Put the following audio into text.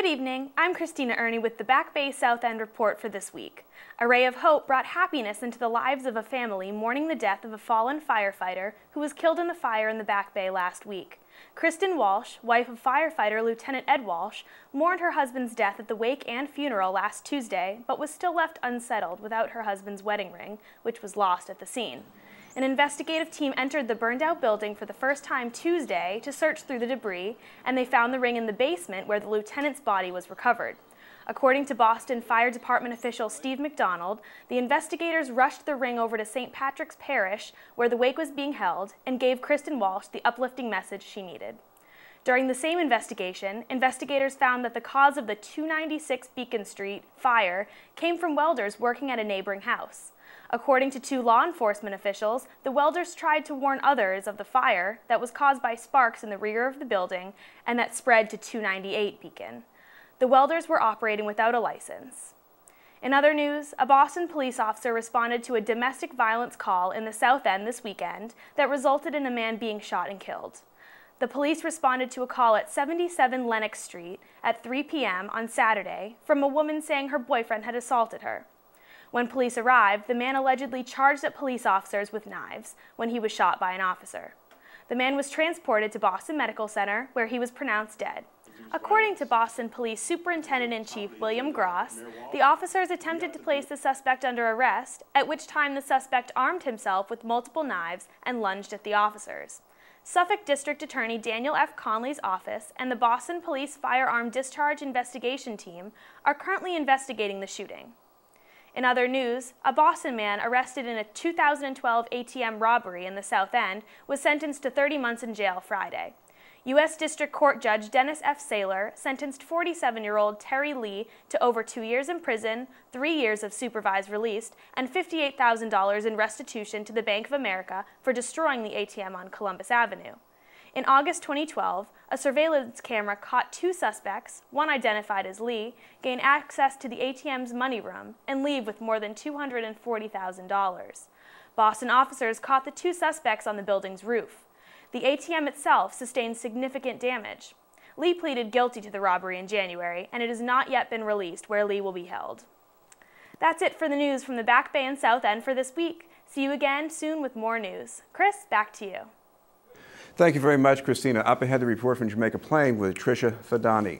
Good evening, I'm Christina Erne with the Back Bay South End report for this week. A ray of hope brought happiness into the lives of a family mourning the death of a fallen firefighter who was killed in the fire in the Back Bay last week. Kristen Walsh, wife of firefighter Lieutenant Ed Walsh, mourned her husband's death at the wake and funeral last Tuesday, but was still left unsettled without her husband's wedding ring, which was lost at the scene. An investigative team entered the burned-out building for the first time Tuesday to search through the debris, and they found the ring in the basement where the lieutenant's body was recovered. According to Boston Fire Department official Steve McDonald, the investigators rushed the ring over to St. Patrick's Parish, where the wake was being held, and gave Kristen Walsh the uplifting message she needed. During the same investigation, investigators found that the cause of the 296 Beacon Street fire came from welders working at a neighboring house. According to two law enforcement officials, the welders tried to warn others of the fire that was caused by sparks in the rear of the building and that spread to 298 Beacon. The welders were operating without a license. In other news, a Boston police officer responded to a domestic violence call in the South End this weekend that resulted in a man being shot and killed. The police responded to a call at 77 Lenox Street at 3 p.m. on Saturday from a woman saying her boyfriend had assaulted her. When police arrived, the man allegedly charged at police officers with knives when he was shot by an officer. The man was transported to Boston Medical Center, where he was pronounced dead. According to Boston Police Superintendent-in-Chief William Gross, the officers attempted to place the suspect under arrest, at which time the suspect armed himself with multiple knives and lunged at the officers. Suffolk District Attorney Daniel F. Conley's office and the Boston Police Firearm Discharge Investigation Team are currently investigating the shooting. In other news, a Boston man arrested in a 2012 ATM robbery in the South End was sentenced to 30 months in jail Friday. U.S. District Court Judge Dennis F. Saylor sentenced 47-year-old Terry Lee to over 2 years in prison, 3 years of supervised release, and $58,000 in restitution to the Bank of America for destroying the ATM on Columbus Avenue. In August 2012, a surveillance camera caught two suspects, one identified as Lee, gain access to the ATM's money room and leave with more than $240,000. Boston officers caught the two suspects on the building's roof. The ATM itself sustained significant damage. Lee pleaded guilty to the robbery in January, and it has not yet been released where Lee will be held. That's it for the news from the Back Bay and South End for this week. See you again soon with more news. Chris, back to you. Thank you very much, Christina. Up ahead, the report from Jamaica Plain with Tricia Fadani.